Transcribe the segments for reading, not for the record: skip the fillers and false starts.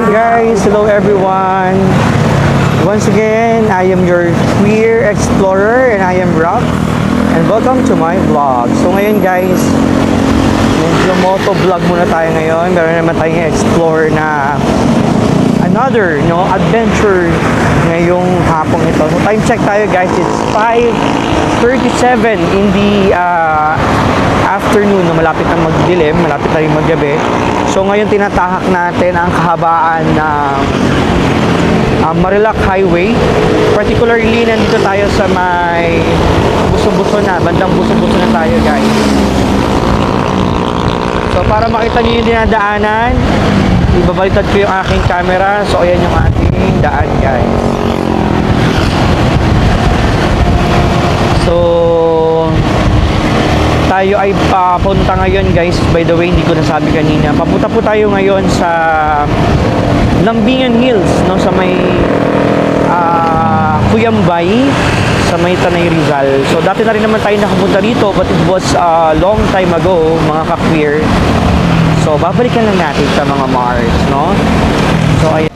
Guys, hello everyone. Once again, I am your queer explorer and I am Rob. And welcome to my vlog. So ngayon guys, medyo moto vlog muna tayo ngayon. Meron naman tayong explore na another, adventure ngayong hapong ito. So time check tayo guys, it's 5:37 in the afternoon. Malapit na magdilim, malapit na rin maggabi. So ngayon tinatahak natin ang kahabaan ng Marilac Highway. Particularly nandito tayo sa may Buso-Buso na, bandang Buso-Buso na tayo guys. So para makita niyo yung dinadaanan, ibabalitad ko yung aking camera. So ayan yung ating daan guys. So tayo ay papunta ngayon guys. By the way, hindi ko nasabi kanina, papunta po tayo ngayon sa Lambingan Hills, sa may Cuyambay, sa may Tanay Rizal. So dati na rin naman tayo nakapunta dito, but it was a long time ago mga ka-queer. So babalikan lang natin sa mga Mars, So ay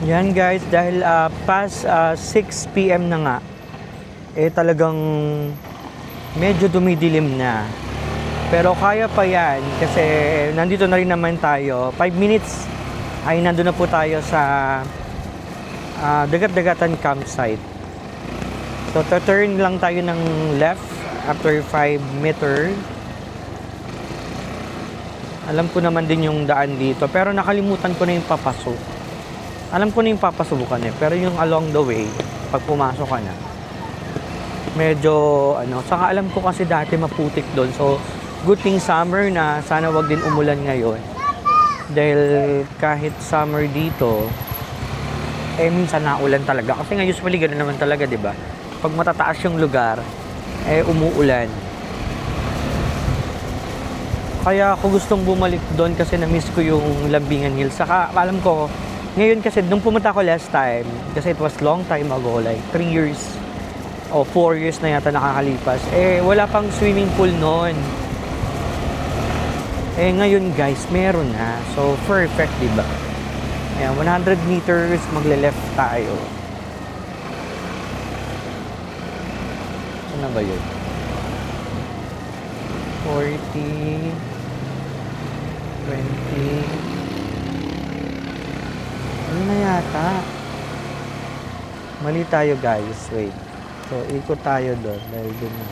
yan guys, dahil past 6 PM na nga, talagang medyo dumidilim na. Pero kaya pa yan kasi nandito na rin naman tayo. 5 minutes ay nandun na po tayo sa Dagat-Dagatan campsite. So turn lang tayo ng left after 5 meter. Alam ko naman din yung daan dito, pero nakalimutan ko na yung papasok. Alam ko na yung papasubukan pero yung along the way, pag pumasok ka na, medyo, saka alam ko kasi dati maputik doon. So, good thing summer na, sana wag din umulan ngayon. Dahil kahit summer dito, minsan naulan talaga. Kasi nga usually ganoon naman talaga, di ba? Pag matataas yung lugar, umuulan. Kaya ako gustong bumalik doon kasi na-miss ko yung Lambingan Hills. Saka alam ko, ngayon kasi, nung pumunta ako last time, kasi it was long time ago, like 3 years o 4 years na yata nakakalipas, wala pang swimming pool noon. Ngayon guys, meron na. So, perfect, diba? Ayan, 100 meters, magle-left tayo. Ano ba yun? 40, 20, ano na yata? Mali tayo guys, wait. So, ikot tayo doon dahil doon na.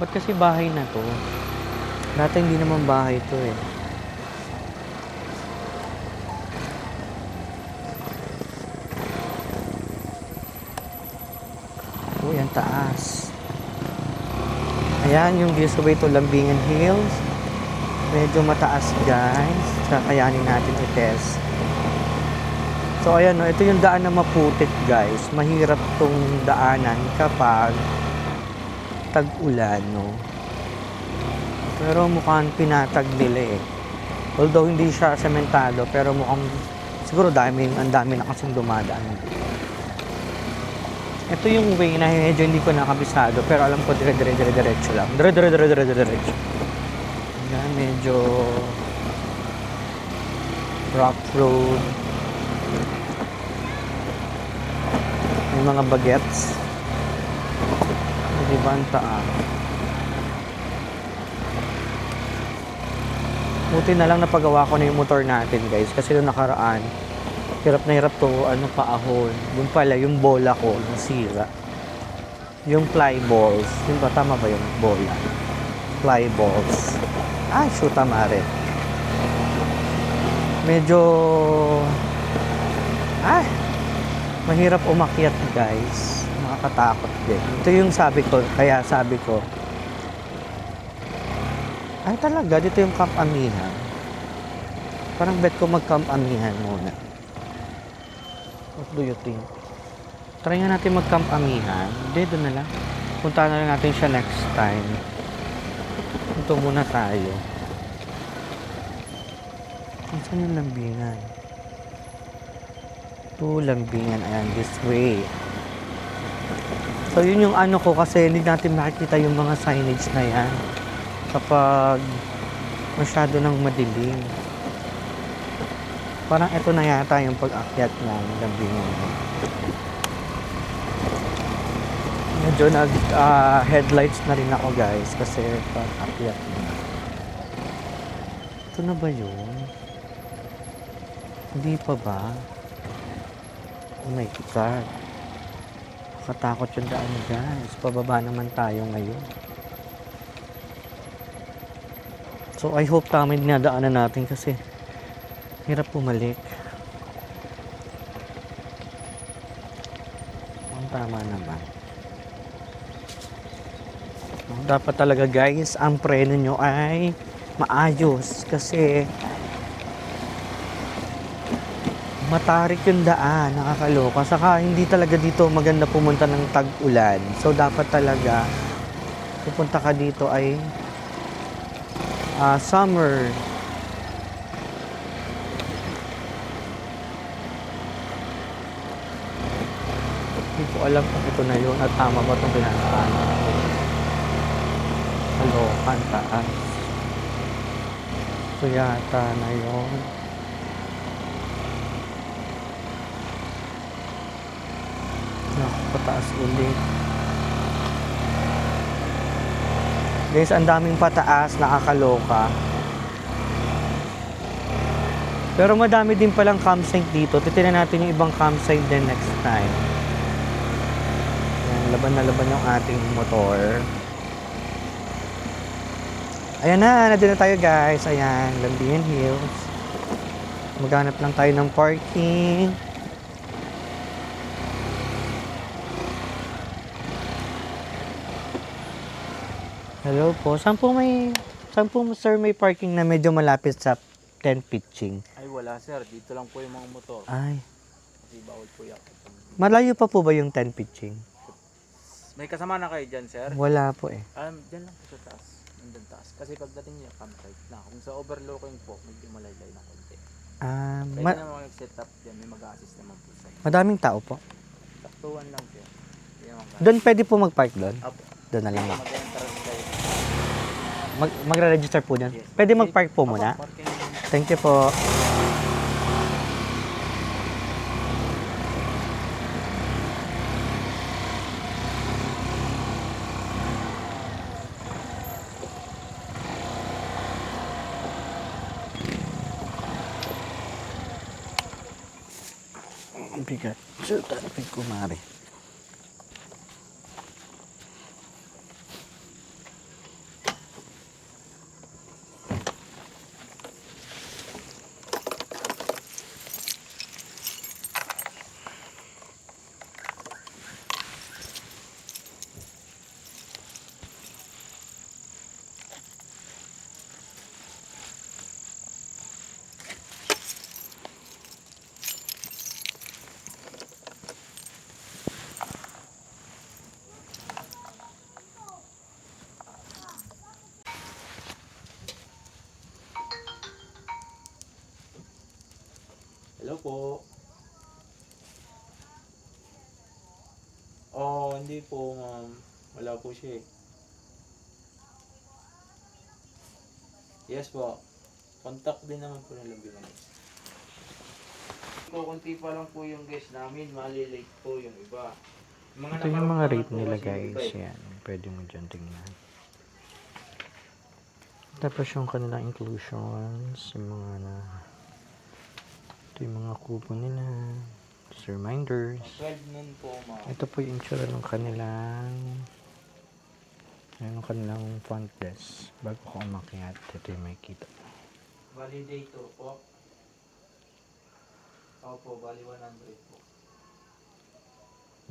Ba't kasi bahay na to? Dati hindi naman bahay to yan taas. Ayan yung view sa way to Lambingan Hills. Medyo mataas guys. Kakayanin natin i-test. So ayan, ito yung daan na maputik guys. Mahirap tong daanan kapag tag-ulan, no? Pero mukhang pinatag nila eh. Although hindi siya sementado, pero mukhang siguro ang dami na kasing dumadaan. Ito yung way na medyo hindi ko nakabisado, pero alam ko diretso lang. Diretso. Yan, medyo rock road. May mga bagets. Di ba ang taan? Buti na lang napagawa ko na yung motor natin, guys, kasi nung nakaraan hirap na hirap to, paahon. Yung pala, yung bola ko, nasira. Yung fly balls. Yung ba, tama ba yung bola? Fly balls. Ah, shoot, tama rin. Medyo... mahirap umakyat, guys. Nakakatakot din. Ito yung sabi ko, kaya sabi ko, ay talaga, dito yung Camp Amihan. Parang bet ko mag-Camp Amihan muna. What do you think? Try nga natin mag-Camp Amihan. Hindi, doon na lang. Punta na lang natin siya next time. Ito muna tayo. Saan yung lambingan? Ito, lambingan. Ayan, this way. So, yun yung ano ko kasi hindi natin makikita yung mga signage na yan kapag masyado nang madilim. Parang ito na yata yung pag-akyat ng lambingan. Medyo headlights na rin ako, guys, kasi pag-akyat na. Ito na ba yun? Hindi pa ba? Oh my God. Katakot yung daan, guys. Pababa naman tayo ngayon. So, I hope tama yung dinadaanan natin kasi hirap pumalik. Ang tama naman. Dapat talaga, guys, ang preno nyo ay maayos kasi matarik yung daan, nakakaloka. Saka hindi talaga dito maganda pumunta ng tag-ulan. So dapat talaga pupunta ka dito ay summer. Hindi ko alam kung ito na yun at tama ba itong pinakaanan. Kalokan, taas. Ito yata na yun. Naku, pataas ulit. Guys, ang daming pataas, nakakaloka. Pero madami din palang campsite dito. Titignan natin yung ibang campsite din next time. Ayan, laban na laban yung ating motor. Ayan na, nandun na tayo, guys. Ayan, Lambingan Hills. Maghanap lang tayo ng parking. Hello po. Saan po sir may parking na medyo malapit sa 10 pitching? Ay wala sir, dito lang po yung mga motor. Ay. Kasi bawal po yan. Malayo pa po ba yung 10 pitching? May kasama na kayo dyan sir? Wala po eh. Dyan lang po sa taas. Nandun taas. Kasi pagdating niya campsite na. Kung sa overlooking po, medyo malaylay na konti. Pwede naman mag-set up dyan. May mag-assist naman po sa inyo. Madaming tao po. Taktuan lang po. Doon pwede po mag-park doon? Apo. Doon na lang. Mag-entrance kayo. Magre-register po dyan? Yes. Pwede mag-park po muna? Parking. Thank you po. Ang bigat. So, tapig kumari. po. Oh, hindi po, ma'am. Wala po siya eh. Yes po. Contact din naman po ng Lumbiganes. Kunti pa lang po yung guest namin. Malilate po yung iba. Ito yung mga rate nila guys. Yan. Pwede mo dyan tingnan. Tapos yung kanilang inclusions. Yung mga na... Ito yung mga coupon nila. Reminders. 12 noon po, ma'am. Ito po yung insura ng kanilang front desk. Bago ko umakyat, ito yung makikita. Validator po. Opo, bali 100 po.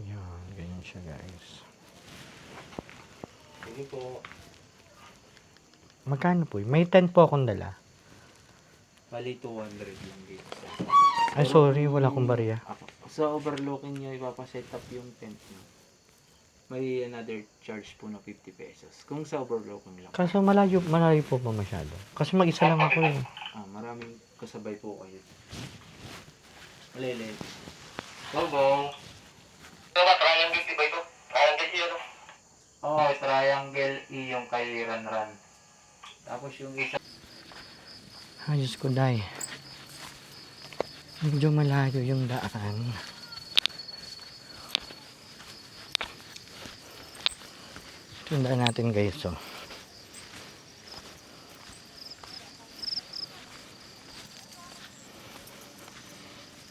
Yan, ganyan siya guys. Sige po. Magkano po? May 10 po akong dala. Bali 200 lang dito. Ay sorry, wala akong barya. Sa overlooking nyo, ipapaset up yung tent nyo. May another charge po na 50 pesos. Kung sa overlooking lang. Kaso malayo po ba masyado? Kasi mag-isa lang ako eh. Maraming kasabay po kayo. Malili. Go! Ito ba, triangle ba ito? Triangle yun, no? Oo, triangle E yung kay Ran. Tapos yung isa. Ay, Diyos ko, day. Medyo malayo yung daan. Tundaan natin guys, oh.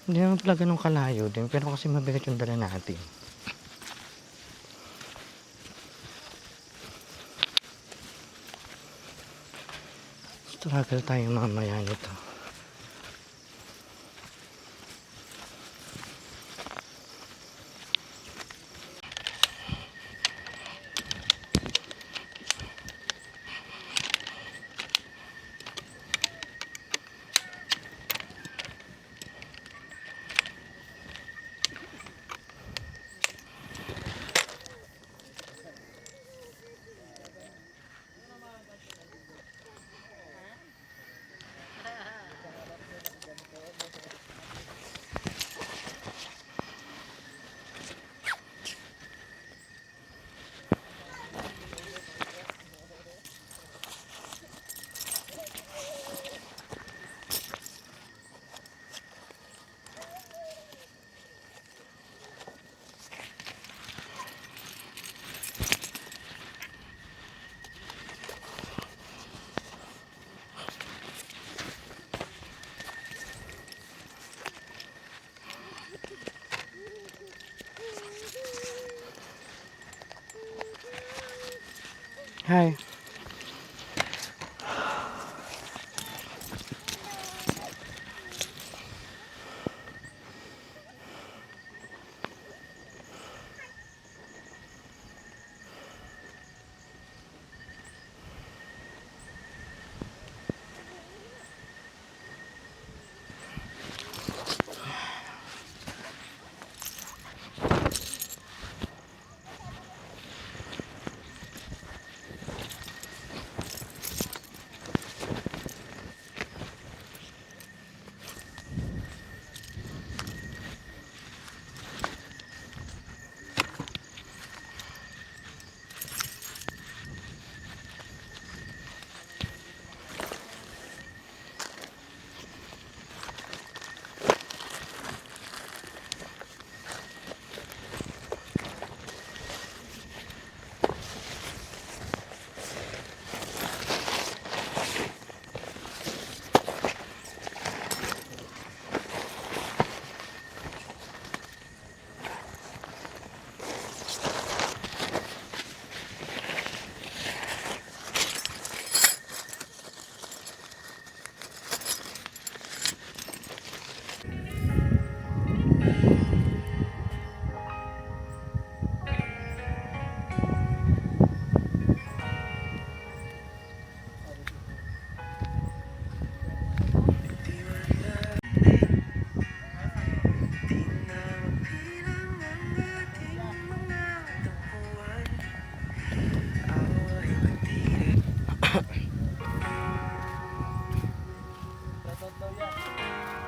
Hindi naman pala ganun kalayo din, pero kasi mabigat yung dala natin. Struggle tayo mamaya nito. Hi.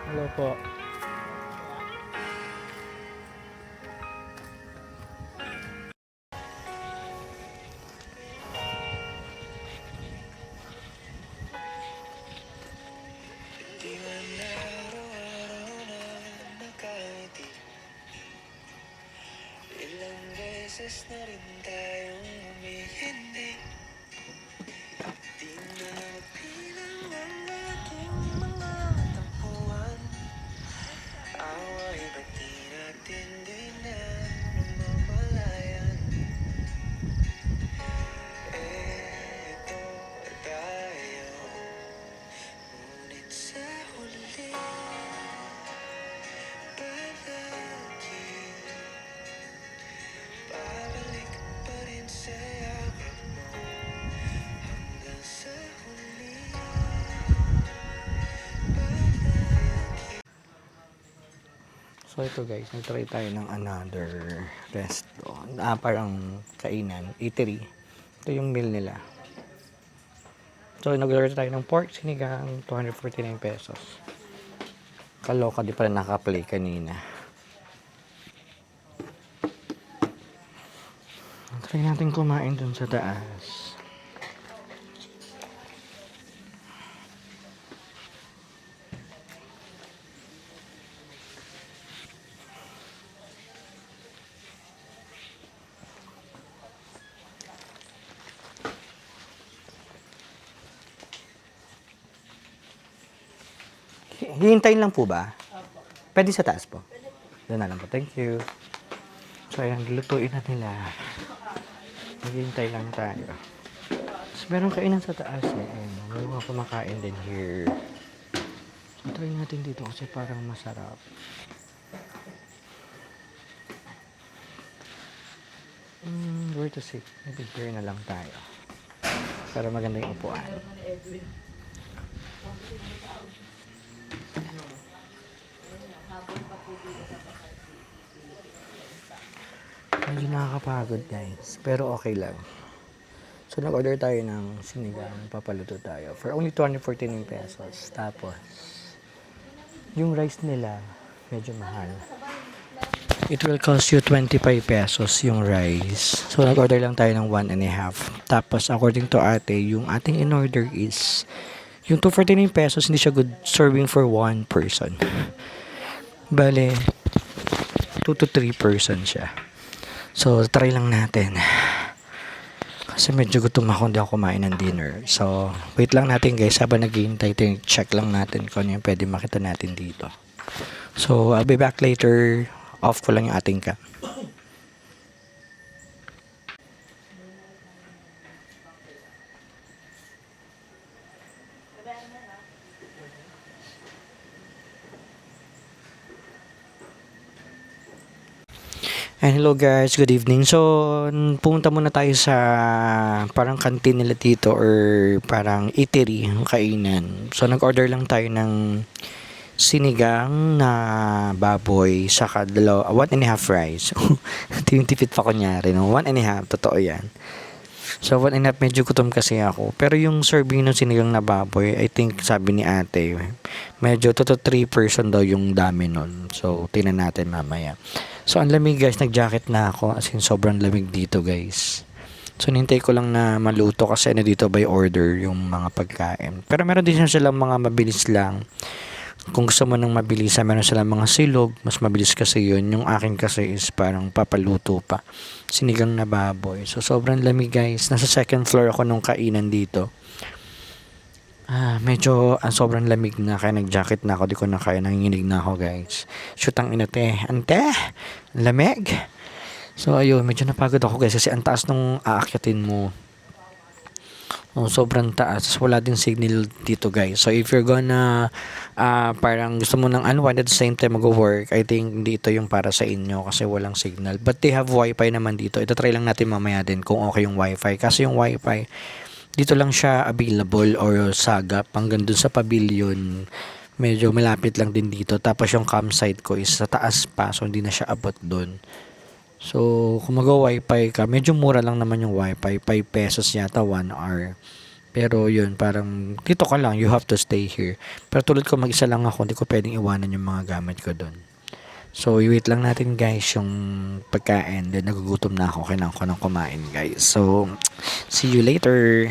Hello po. So ito guys, nag-try tayo ng another resto. Parang kainan, eatery. Ito yung meal nila. So nag-order tayo ng pork sinigang, 249 pesos. Kaloka, di pala naka-play kanina. Try natin kumain dun sa taas. Hihintayin lang po ba? Pwede sa taas po. Doon na lang po. Thank you. So, ayan, lutuin na nila. Maghihintay lang tayo. So, meron kainan sa taas eh. Ayan, may mga kumakain din here. So, try natin dito kasi parang masarap. Where to sit? Maybe here na lang tayo. Para maganda yung upuan. Medyo nakakapagod guys, pero okay lang. So nag-order tayo ng sinigang, papaluto tayo for only 249 pesos. Tapos yung rice nila medyo mahal. It will cost you 25 pesos yung rice. So nag-order lang tayo ng 1.5. Tapos according to ate, yung ating in-order is yung 249 pesos, hindi siya good serving for one person. Bale 2 to 3 person siya. So, try lang natin. Kasi medyo gutom ako, hindi ako kumain ng dinner. So, wait lang natin guys. Habang naghihintay, check lang natin kung ano yung pwede makita natin dito. So, I'll be back later. Off ko lang yung ating cam. And hello guys, good evening. So, pumunta muna tayo sa parang canteen nila dito or parang eatery, kainan. So, nag-order lang tayo ng sinigang na baboy saka 1.5 rice. Tinitipid pa kunyari, no? 1.5, totoo yan. So, 1.5 medyo gutom kasi ako. Pero yung serving ng sinigang na baboy, I think sabi ni ate, medyo 2 to 3 person daw yung dami nun. So, tingnan natin mamaya. So, ang lamig guys, nag-jacket na ako. As in, sobrang lamig dito guys. So, nintay ko lang na maluto kasi ano dito by order yung mga pagkain. Pero meron din silang mga mabilis lang. Kung gusto mo ng mabilis, meron silang mga silog. Mas mabilis kasi yun. Yung akin kasi is parang papaluto pa. Sinigang na baboy. So, sobrang lamig guys. Nasa second floor ako nung kainan dito. Medyo sobrang lamig na kaya nag-jacket na ako, di ko na kaya, nanginginig na ako guys. Shoot ang inate, ante, lamig. So ayun, medyo napagod ako guys kasi ang taas nung aakyatin mo. Sobrang taas, wala din signal dito guys. So if you're gonna parang gusto mo ng unwind at the same time mag-work, I think dito yung para sa inyo kasi walang signal. But they have wifi naman dito. Ito try lang natin mamaya din kung okay yung wifi. Kasi yung wifi dito lang siya available or sagap hanggang dun sa pavilion. Medyo malapit lang din dito. Tapos yung campsite ko is sa taas pa. So hindi na siya abot dun. So kung mag-wifi ka, medyo mura lang naman yung wifi. 5 pesos yata 1 hour. Pero yun, parang dito ka lang. You have to stay here. Pero tulad ko mag-isa lang ako. Hindi ko pwedeng iwanan yung mga gamit ko dun. So, wait lang natin guys yung pagkain. Then, nagugutom na ako. Kailangan ko nang kumain guys. So, see you later.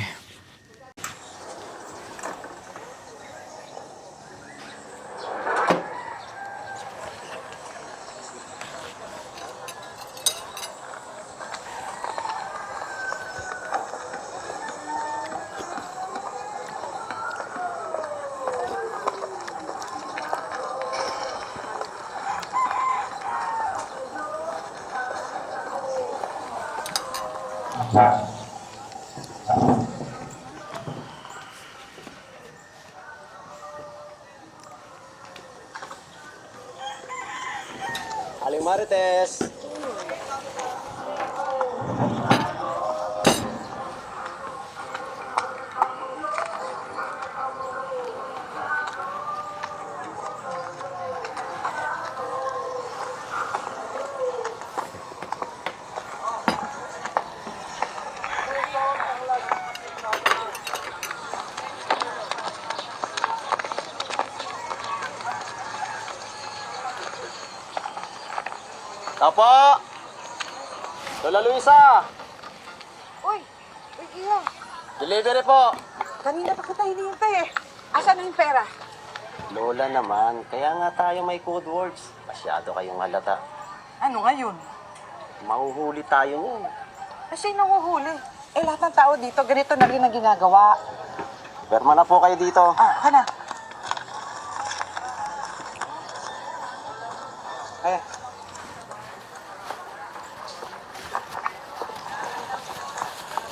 Aling Marites. Opo. Lola Luisa. Uy! Uy, Iyo! Delivery po. Kanina pa kita hinihintay eh. Asan na yung pera? Lola naman, kaya nga tayo may code words. Masyado kayong halata. Ano ngayon? Mahuhuli tayo niyan. Kasi nanguhuli. Eh, lahat ng tao dito, ganito na rin ang ginagawa. Perma na po kayo dito. Ah, kana. Eh.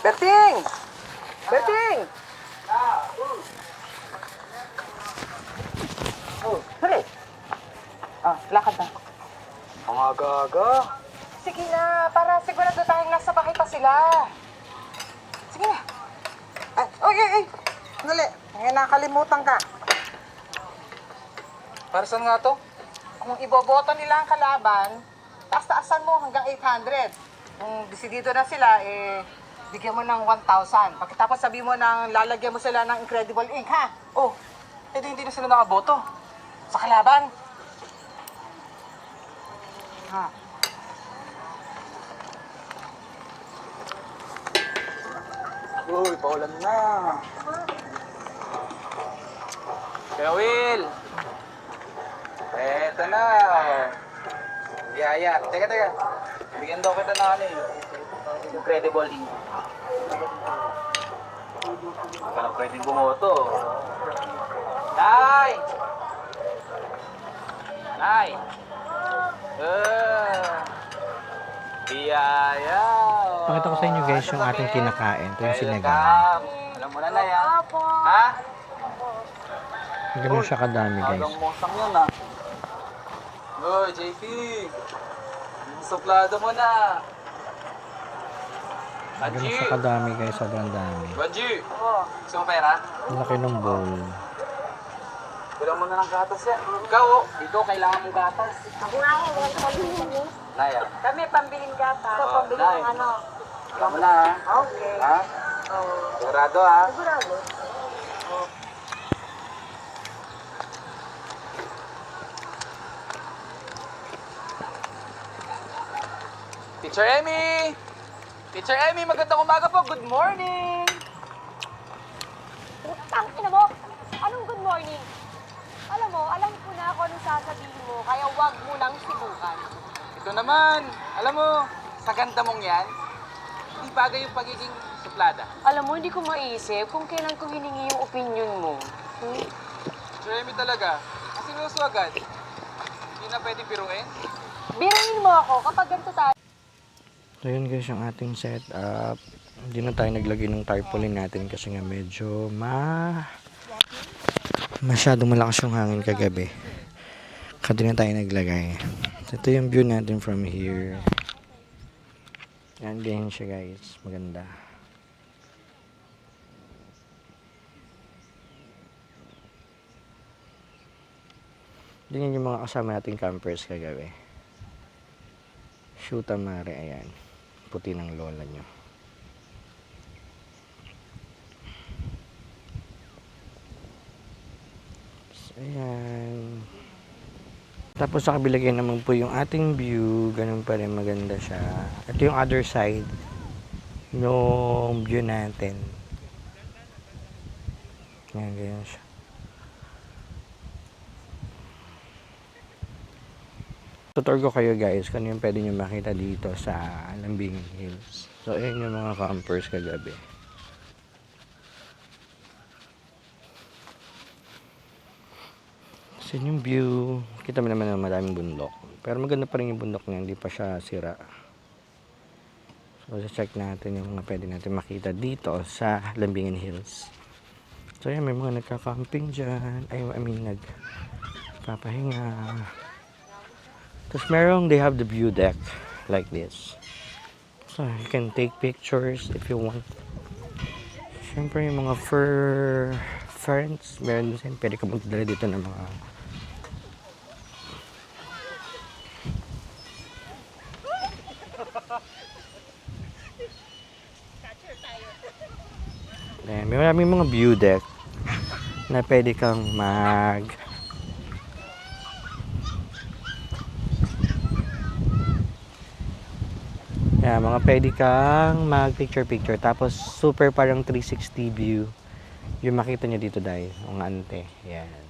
Berting! Berting! Oh, huli. Ah, lakad na. Ang aga-aga. Sige na, para sigurado tayong nasa bahay pa sila. Sige na. Ay, oy, oy, oy. Dali, ngayon nakalimutan ka. Para saan nga to? Kung iboboto nila ang kalaban, taas-taasan mo hanggang 800. Kung desidido na sila, bigyan mo ng 1,000. Pagkatapos sabi mo nang lalagyan mo sila ng Incredible Ink, ha? Oh, hindi na sila nakaboto. Sa kalaban. Ha? Uy, paulan na. Kaya Will. Eto na. Biyaya. Teka. Bigyan daw kita na Incredible Ink. Hindi ka na pwedeng bumoto. Nay! Nay! Biyaya! Pakita ko sa inyo guys yung ating kinakain. Ito yung sinigang. Welcome! Alam mo na, Nay, ha? Ha? Ganun siya kadami guys. Agang musang yun, ha? Uy, JP! Suplado mo na! Ganun Banji! siya kadami guys. Sobrang dami. Banji! Gusto mo pera? Ang laki ng bowl. Bilang mo na ng gatas yan. Ikaw, dito kailangan mong gatas. Ako nga eh, wala pambilin eh. Nay, ha? Kami pambiling gata. Ito, Oo, pambilin Nay. ng ano. Ikaw mo na, ha? Okay. Ha? Oh. Sigurado, ha? Sigurado. Teacher Emmy! Teacher Emmy, magandang umaga po. Good morning! Ang ina mo! Anong good morning? Alam mo, alam ko na kung anong sasabihin mo, kaya wag mo nang sibukan. Ito naman, alam mo, sa ganda mong yan, hindi bagay yung pagiging suplada. Alam mo, hindi ko maisip kung kailan ko hiningi yung opinion mo. Teacher Emmy talaga, asinuso agad. Hindi na pwede biruin. Birahin mo ako kapag ganito tayo. So yun guys yung ating setup. Hindi na tayo naglagay ng tarpaulin natin kasi nga medyo masyadong malakas yung hangin kagabi. Kaya di na tayo naglagay. So, ito yung view natin from here. Yan ganyan siya guys. Maganda. Ganyan yung mga kasama nating campers kagabi. Shoota mare, ayan. Puti ng lola nyo. So, ayan. Tapos sa kabilagyan naman po yung ating view. Ganun pa rin maganda siya. Ito yung other side. Yung view natin. Ayan, ganyan siya. Tutor ko kayo guys kung ano yung pwede nyo makita dito sa Lambing Hills. So, ayan yung mga campers kagabi. So, yun yung view. Kita mo naman na maraming bundok. Pero maganda pa rin yung bundok niya. Hindi pa siya sira. So, check natin yung mga pwede natin makita dito sa Lambingan Hills. So, yan, may mga nagka-camping dyan. Nagpapahinga. Tapos, they have the view deck like this. So, you can take pictures if you want. Siyempre, yung mga ferns, meron din. Pwede ka magdala dito ng mga ayan, may maraming mga view deck na pwede kang pwede kang mag picture tapos super parang 360 view yung makita nyo dito dahil mga ante. Yan.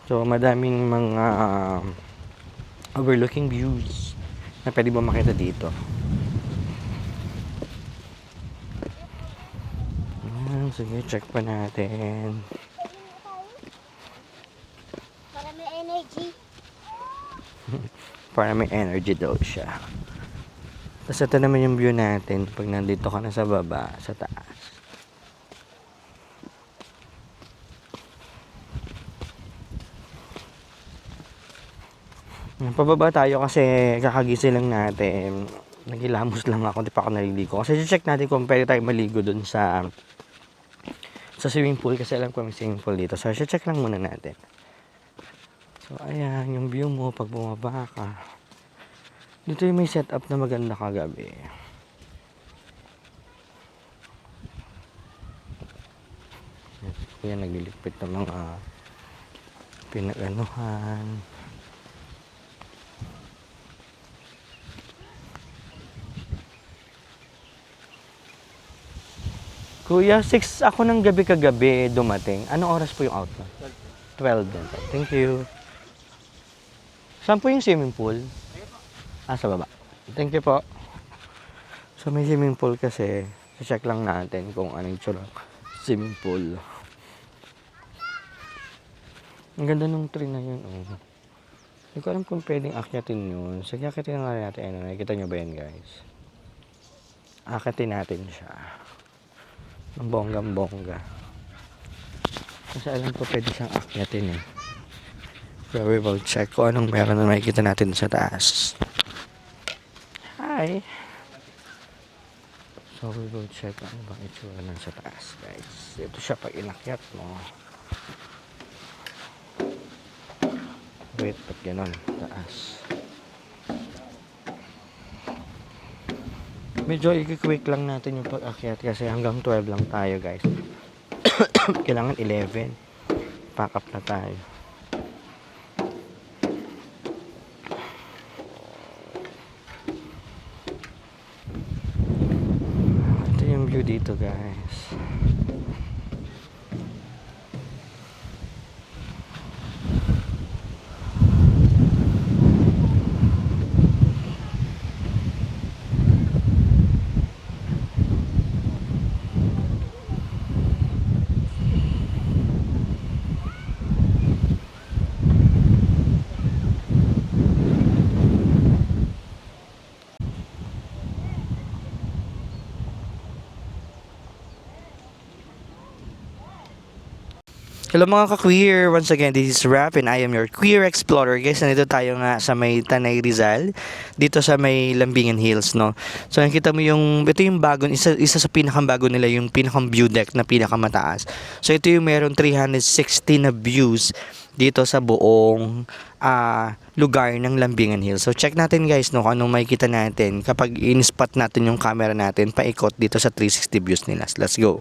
So madaming mga overlooking views na pwede mo makita dito. Sige, check pa natin. Para may energy. Para may energy daw siya. Tapos ito naman yung view natin pag nandito ka na sa baba, sa taas. Pababa tayo kasi kakagising lang natin. Naghilamos lang ako, di pa ako naliligo. Kasi check natin kung pwede tayo maligo dun sa swimming pool kasi alam ko may swimming pool dito. So, check lang muna natin. So, ayan, yung view mo pag bumaba ka. Dito yung may setup na maganda kagabi. Yan, nagliligpit ng mga pinag-anuhan. Kuya, 6 ako ng gabi kagabi dumating. Anong oras po yung out mo? 12 din. Thank you. Saan po yung swimming pool? Sa baba. Thank you po. So, may swimming pool kasi. Check lang natin kung anong tsura swimming pool. Ang ganda nung tree na yun. Oh. Hindi ko alam kung pwedeng akyatin yun. Sige, akyatin nga natin. Ano, nakikita nyo ba yan, guys? Akyatin natin siya. Ang bonggang-bongga. Kasi alam ko pwede siyang akyatin eh. So we will check kung anong meron na makikita natin sa taas. Hi! So we will check ano bang itsura ng sa taas, guys. Ito siya pag inakyat mo. Wait, pag gano'n, taas. Medyo i-quick lang natin yung pag-akyat kasi hanggang 12 lang tayo, guys. Kailangan 11. Pack up na tayo. Ito yung view dito, guys. Hello mga ka-queer! Once again, this is Rap and I am your queer explorer. Guys, nandito tayo nga sa may Tanay Rizal, dito sa may Lambingan Hills, no? So, nakita mo yung, ito yung bago, isa sa pinakang-bago nila, yung pinakang view deck na pinakamataas. So, ito yung meron 360 na views dito sa buong lugar ng Lambingan Hills. So, check natin guys, no, kung anong makikita natin kapag in-spot natin yung camera natin, paikot dito sa 360 views nila. Let's go!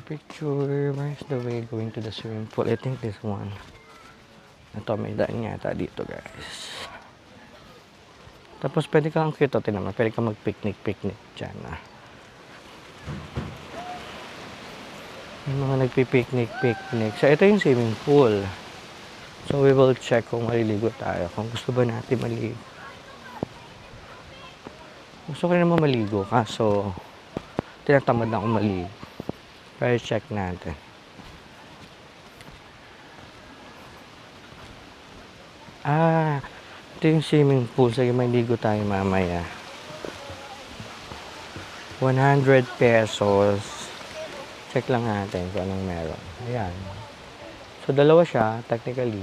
picture. Where's the way going to the swimming pool? I think this one. Ito, may daan yata dito, guys. Tapos, pwede kang cute, naman. Pwede kang mag-picnic dyan, May mga nagpi-picnic. So, ito yung swimming pool. So, we will check kung maliligo tayo. Kung gusto ba natin maligo. Gusto ko rin naman maligo. Kaso, tinatamad na akong maligo. Pero check natin. Ito yung swimming pool. Sige, maligo tayo mamaya. 100 pesos. Check lang natin kung anong meron. Ayan. So, dalawa siya, technically.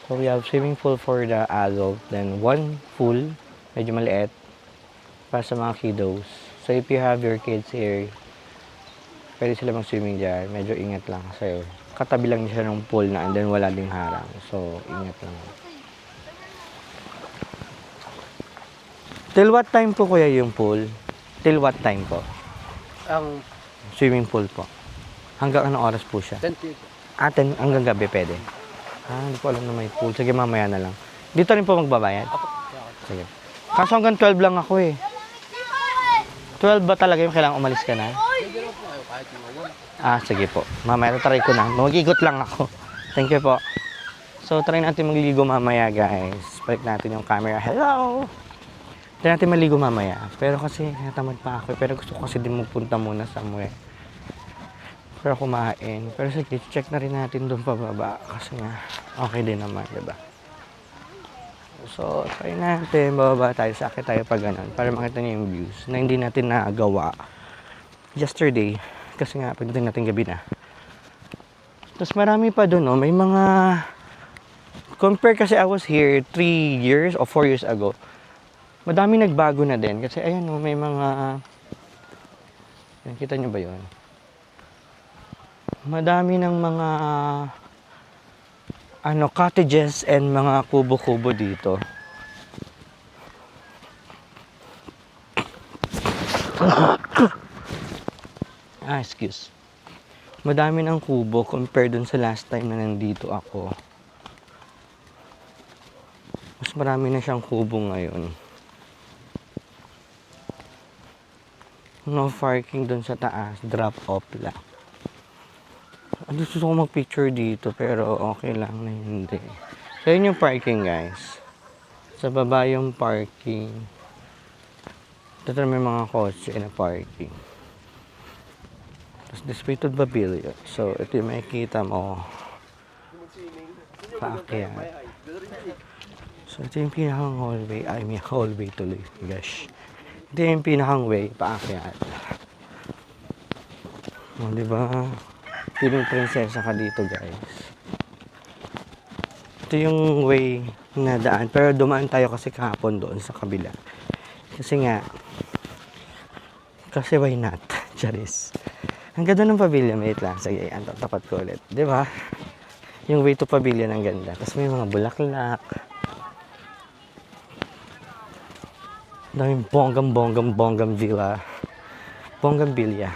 So, we have swimming pool for the adult. Then, one pool, medyo maliit, para sa mga kiddos. So, if you have your kids here, pwede sila mag-swimming dyan. Medyo ingat lang kasi katabi lang siya ng pool na and then wala ding harang. So, ingat lang. Till what time po kuya yung pool? Till what time po? Ang Swimming pool po. Hanggang anong oras po siya? 10 p.m. 10 hanggang gabi pwede. Hindi ko alam na may pool. Sige, mamaya na lang. Dito rin po magbabayad? Sige. Kaso hanggang 12 lang ako eh. 12 ba talaga yung kailangan umalis ka na? Sige po. Mamaya try ko na. Mag-igot lang ako. Thank you po. So, try natin magligo mamaya, guys. Balik natin yung camera. Hello! Try natin maligo mamaya. Pero kasi, natamad pa ako. Pero gusto ko kasi din magpunta muna somewhere. Pero kumain. Pero sige, check na rin natin doon pababa. Kasi nga, okay din naman, diba? So, try natin. Bababa tayo. Sakit tayo pag ganun. Para makita niyo yung views na hindi natin nagawa yesterday. Kasi nga, pagdating natin gabi na. Tapos marami pa doon, no? May mga... Compare kasi I was here 3 years or 4 years ago. Madami nagbago na din. Kasi ayan, no? May mga... Ayan, kita nyo ba yun? Madami ng mga... cottages and mga kubo-kubo dito. Excuse. Madami ng kubo compared dun sa last time na nandito ako. Mas marami na siyang kubo ngayon. No parking dun sa taas. Drop off lang. Gusto ko mag-picture dito pero okay lang na hindi. So yun yung parking, guys. Sa baba yung parking. Dito may mga kotse na parking. Tapos display to pavilion. So ito yung makikita mo. Paakyat. So ito yung pinakang hallway. Hallway tuloy. Gosh. Ito yung pinakang way. Paakyat. O, diba? Feeling prinsesa ka dito, guys. Ito yung way na daan. Pero dumaan tayo kasi kahapon doon sa kabila. Kasi nga, kasi why not? Charis. Ang ganda ng pavilion. Wait lang. Sige, tapat ko ulit. Diba? Yung way to pavilion ang ganda. Tapos may mga bulaklak. Daming bonggam villa. Bonggambilya.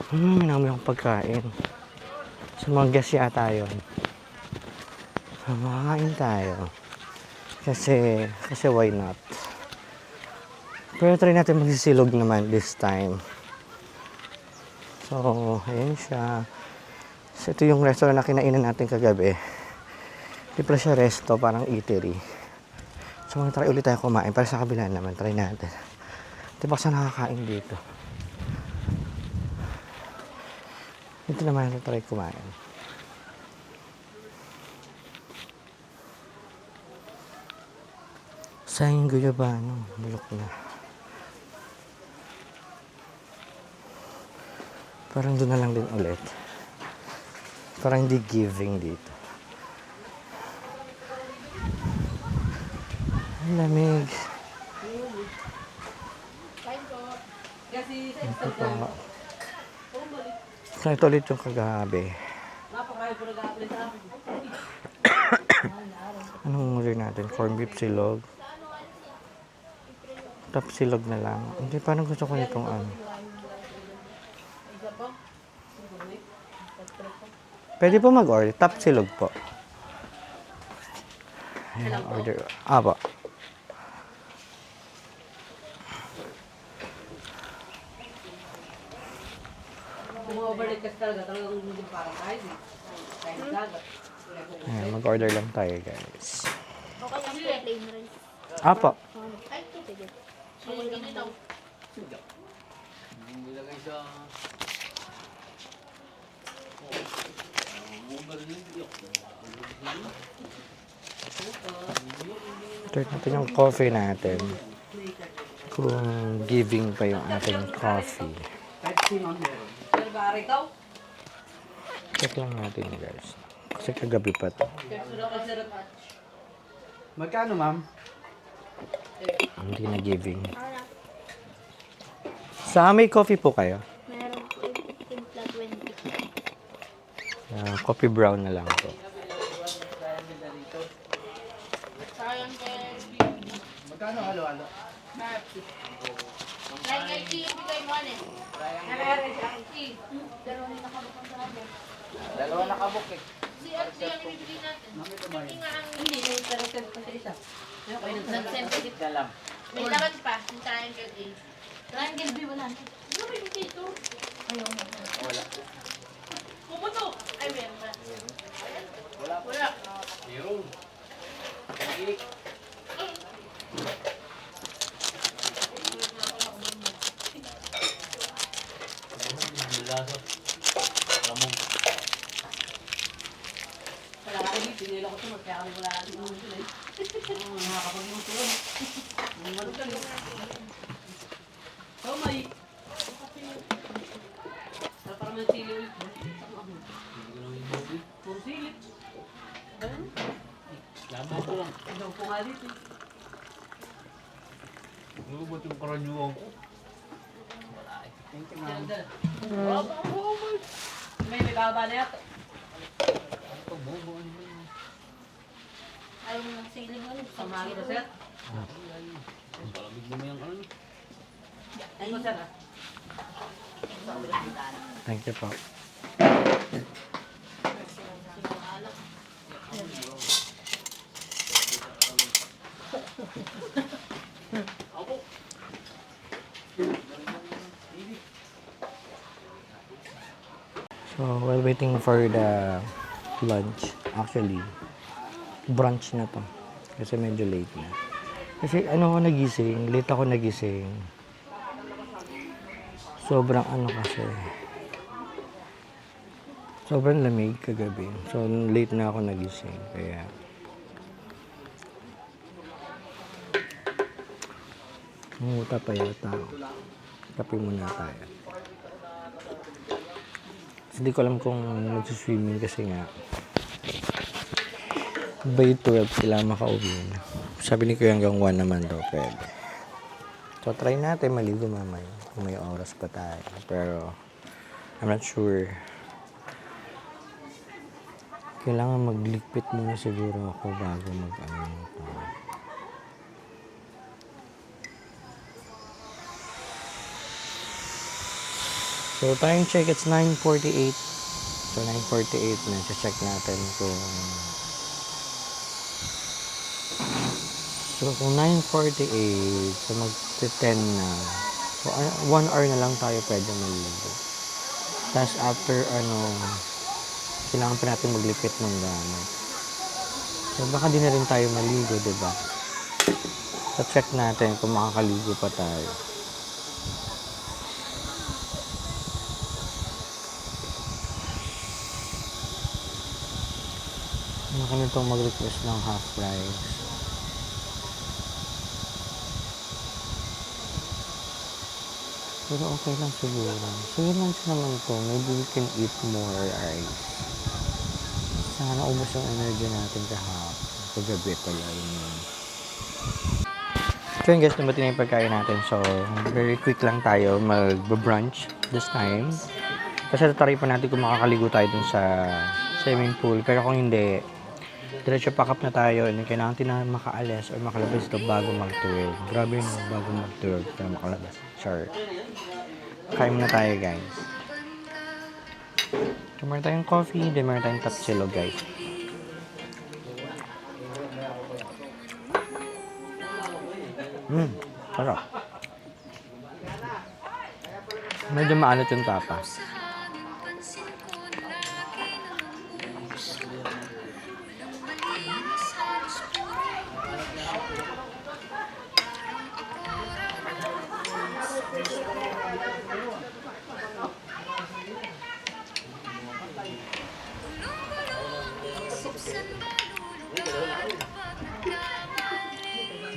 Minami akong pagkain. Sa mga gas yata yun. Makakain tayo. Kasi why not? Pero try natin magsisilog naman this time. So, ayan siya. So, ito yung restaurant na kinainan natin kagabi. Hindi pala siya resto, parang eatery. So, try ulit tayo kumain. Para sa kabila naman, try natin. Di ba kasi nakakain dito? Ito naman natin try kumain. Sayang guyabano, bulok na. Parang doon na lang din ulit. Parang hindi giving dito. Ang lamig. Ito pa. So, ito ulit yung kagabi. Anong order natin? Corn beef silog. Top silog na lang. Hindi, parang gusto ko nitong ano. Pwede po mag-order. Top silog po. Ayan, order. Apo. Ayan, mag-order lang tayo, guys. Okay lang po, plain rice. Apo. Ay, sige. Okay lang po. Start natin yung coffee natin. Kung giving pa yung ating coffee. Check lang natin, guys. Kasi kagabi pa to. Magkano, ma'am? Hindi na giving. Sa may coffee po kayo? Meron po, timpla 20. Coffee brown na lang po. Magkano halo-halo? Dalawa na kabuk eh. Na lang. May laman pa, yung triangle A. Triangle B, wala na. Ano ba yung dito? Ayaw mo. Wala. Pumuto! Ay, meron ba? Wala. Wala. Meron. Kailik. Wala ka rin, pinila ko ito, kaya kami wala natin yung sila eh. Nakakapag-muto ko. Malugan eh. So, may... Parang may sili ulit. Puro sili. Ganun. Lama ko lang. Daw po nga dito. Lubot yung karanyuang ko. Thank you, ma'am. May baba na yata. Ayaw mo ng siling ano? Samahan ko, sir. Palamig mo yung ano. Ay, sir ah. Thank you po. So, while waiting for the lunch, actually, brunch na to. Kasi medyo late na. Kasi ano ako nagising, late ako nagising. Sobrang ano kasi, sobrang lamig kagabi. So, late na ako nagising. Kaya, munguta pa yata ako. Kape muna tayo. Hindi ko alam kung mag-swimming kasi nga by 12 sila makauwi na. Sabi ni Kuya hanggang 1 naman daw pwede. So try natin maligo mamaya kung may oras pa tayo. Pero I'm not sure. Kailangan maglikpit muna siguro ako bago mag-ano. So, time check, it's 9:48. So, 9:48 na. Check natin kung... So, kung 9:48, so mag-10 na. So, 1 hour na lang tayo pwede maligo. Tapos, after, kailangan pa natin maglipit ng gamit. So, baka di na rin tayo maligo, diba? So, check natin kung makakaligo pa tayo. Kami itong mag-request ng half price. Pero okay lang siguro. Sige lang naman to. Maybe we can eat more rice. Sana ubos yung energy natin kahapon. Kagabi pala yun. So yun guys, nabatin na yung pagkain natin. So, very quick lang tayo mag-brunch this time. Kasi tataray pa natin kung makakaligo tayo dun sa swimming pool. Pero kung hindi, diretso pack up na tayo and kailangan natin makaalis or makalabas ito bago mag-12. Grabe no, bago mag-12 para makalabas. Sure. Kain muna tayo guys. So, meron tayong coffee, then meron tayong tapsilo, guys. Sarap. Medyo maalat yung tapas.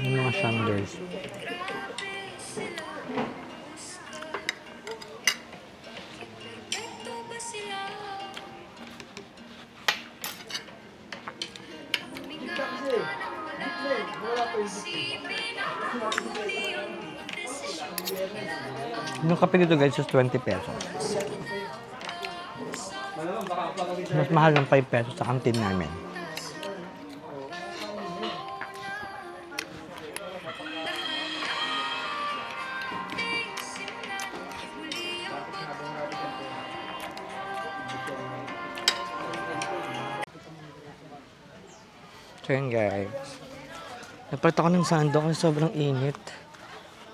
Yung mga sanders. Yung kape dito guys is 20 pesos. Mas mahal ng 5 pesos sa kantin namin. So yun guys. Napalit ako ng sando kasi sobrang init.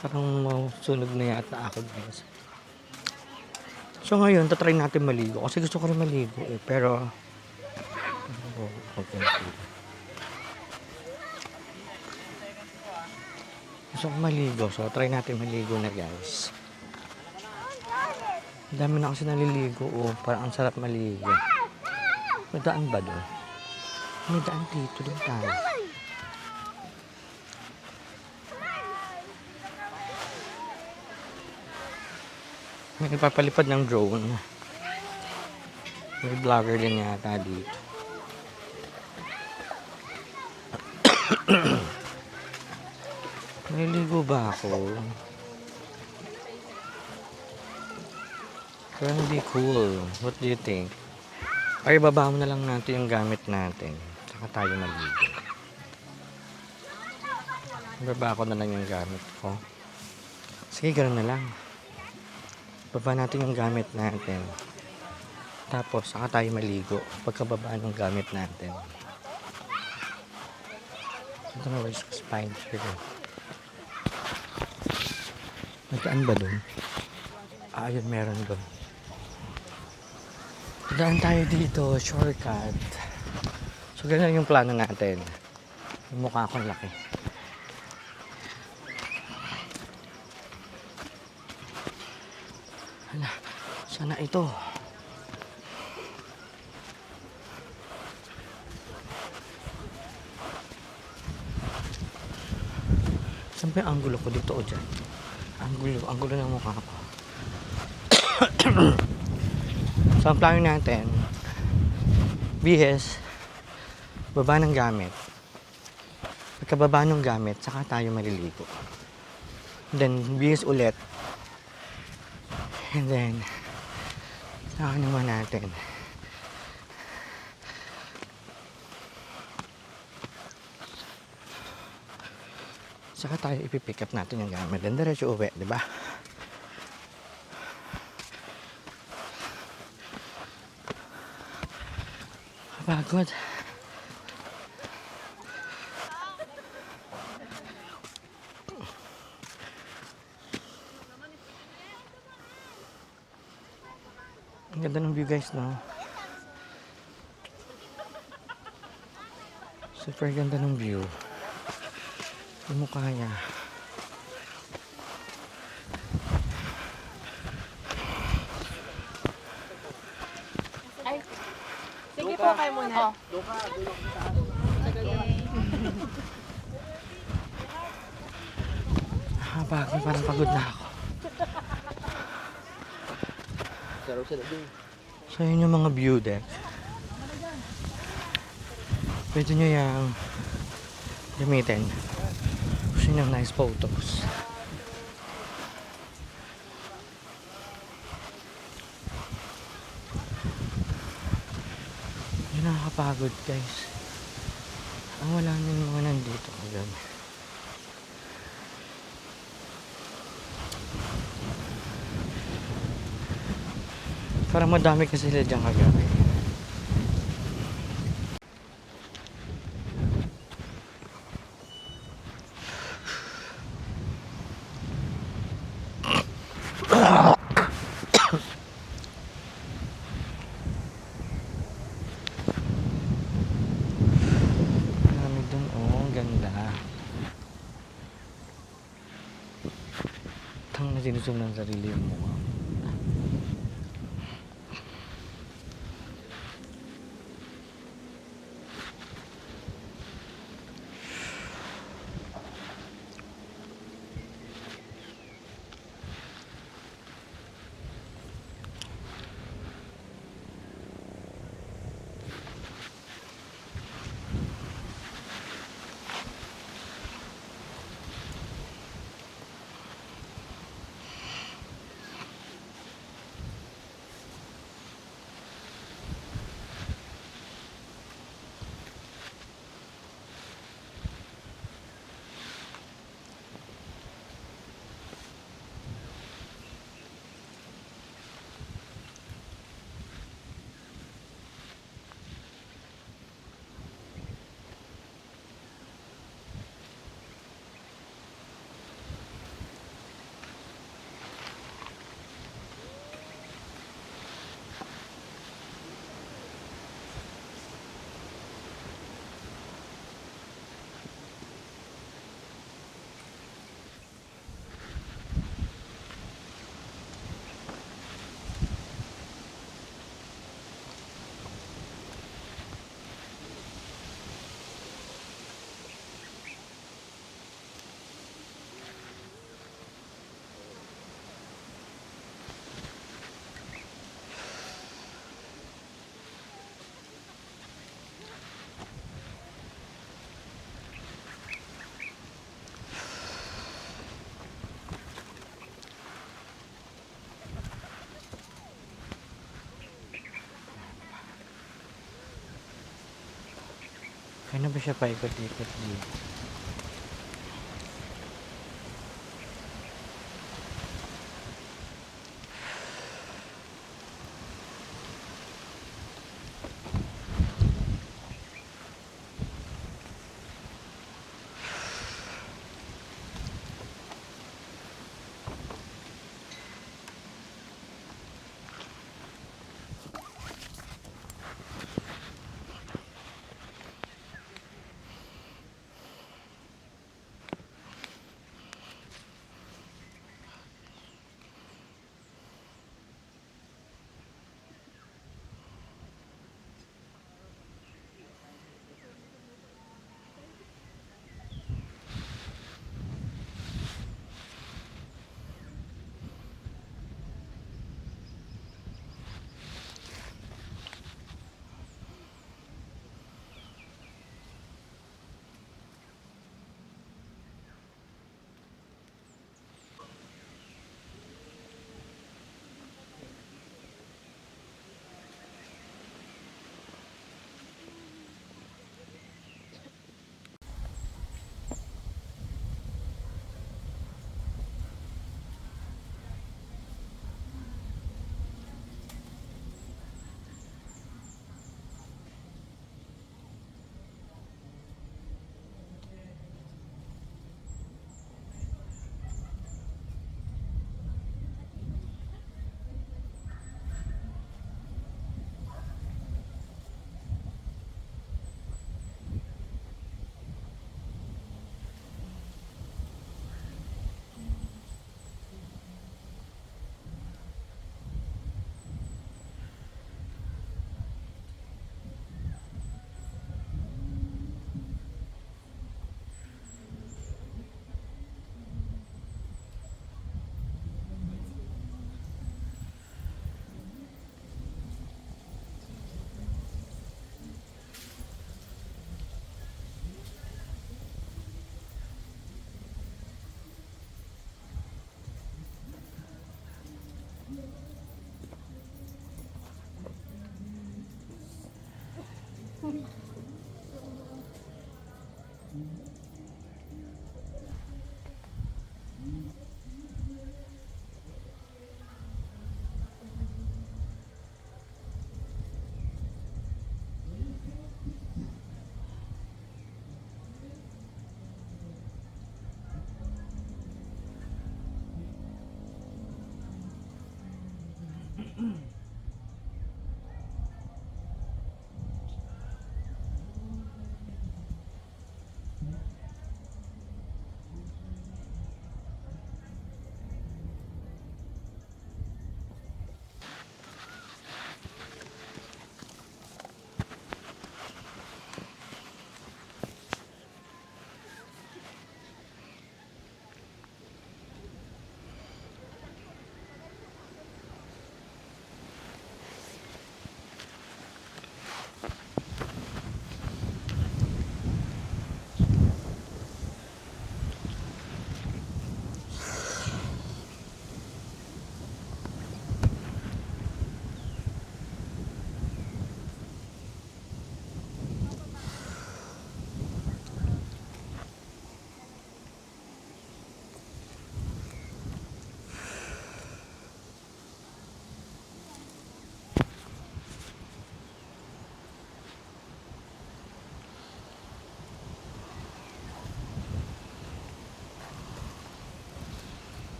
Parang masunog na yata ako guys. So ngayon, tatry natin maligo. Kasi gusto ko rin maligo eh. Pero, okay. Gusto ko maligo. So, try natin maligo na guys. Ang dami na kasi naliligo. Oh, parang ang sarap maligo. May daan ba doon? May daan dito. Doon tayo. May nagpapalipad ng drone. May vlogger din yata dito. Naliligo ba ako? Parang hindi cool. What do you think? Ay, baba mo na lang natin yung gamit natin. Saka tayo maligo. Baba ko na lang yung gamit ko. Sige, ganoon na lang. Baba natin yung gamit natin. Tapos, saka tayo maligo. Pagkababa ng gamit natin. Ito na rice spine here. Nagdaan ba dun? Ayun, meron dun. Daan tayo dito, shortcut. So, ganun yung plano natin. Yung mukha akong laki. Hala, sana ito. Saan ba yung angulo ko dito o dyan? Angulo ng mukha ko. So, ang plano natin, bihis, baba ng gamit. Pagkababa ng gamit, saka tayo maliligo. Then, bihis ulit. And then, saka naman natin. Saka tayo ipipick up natin yung gamit. Then, diretso uwi, di ba? Pagod. Ang ganda ng view guys, no? Super ganda ng view. Yung mukha niya. Sige po kayo muna. Pagod, parang pagod na ako. So yun yung mga view deck. Pwede nyo yung gamitin. Gusto nyo ng nice photos. Yun nakakapagod guys. Ang wala nyo yung mga nandito kagad. Parang madami kasi sila dyan kagabi. Marami dun, oh, ang ganda. Tang na sinusum ng sarili yung mukha. Kaya na ba siya paikot-ikot dito?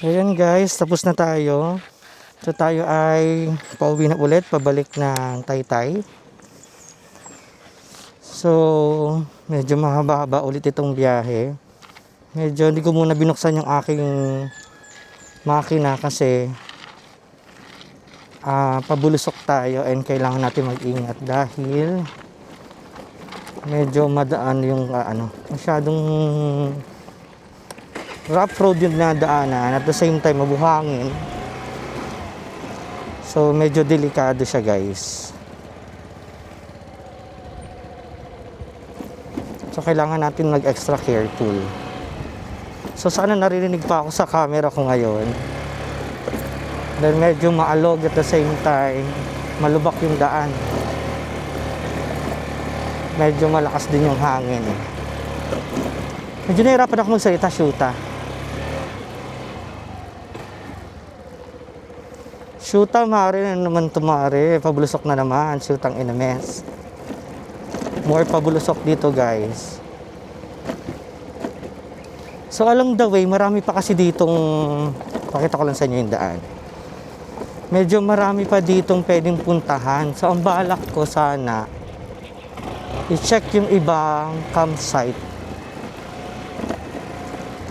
Ayan guys, tapos na tayo. So tayo ay pauwi na ulit, pabalik ng Taytay. So, medyo mahaba-haba ulit itong biyahe. Medyo hindi ko muna binuksan yung aking makina kasi pabulusok tayo and kailangan natin mag-ingat dahil medyo madaan yung masyadong rough road yung nadaanan, at the same time mabuhangin. So medyo delikado siya guys. So kailangan natin mag-extra careful. So sana naririnig pa ako sa camera ko ngayon. Dahil medyo maalog at the same time malubak yung daan. Medyo malakas din yung hangin. Medyo nahirapan ako magsalita, shoota. Shoota, maaari na naman tumari. Pabulusok na naman, shootang inames. More pabulusok dito guys. So along the way, marami pa kasi ditong, pakita ko lang sa inyo yung daan. Medyo marami pa ditong pwedeng puntahan. So ang balak ko sana, i-check yung ibang campsite.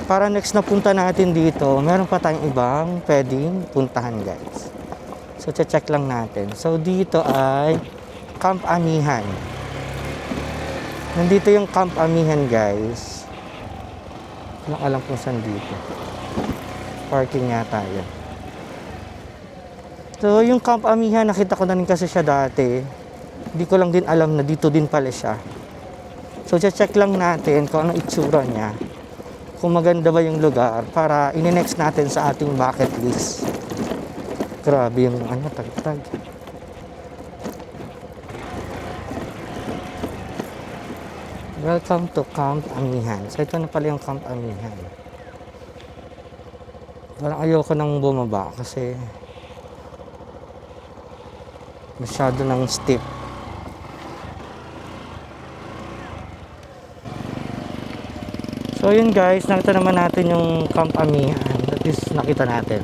Para next na punta natin dito, meron pa tayong ibang pwedeng puntahan guys. So check lang natin. So dito ay Camp Amihan. Nandito yung Camp Amihan guys. Walang alam kung saan dito. Parking yata yun. So yung Camp Amihan, nakita ko na rin kasi siya dati. Hindi ko lang din alam na dito din pala siya. So check lang natin kung ano itsura niya. Kung maganda ba yung lugar para ini-next natin sa ating bucket list. Grabe yung tagtag. Welcome to Camp Amihan. So ito na pala yung Camp Amihan. Parang ayoko nang bumaba kasi masyado nang steep. So yun guys, nakita naman natin yung Camp Amihan. At least nakita natin.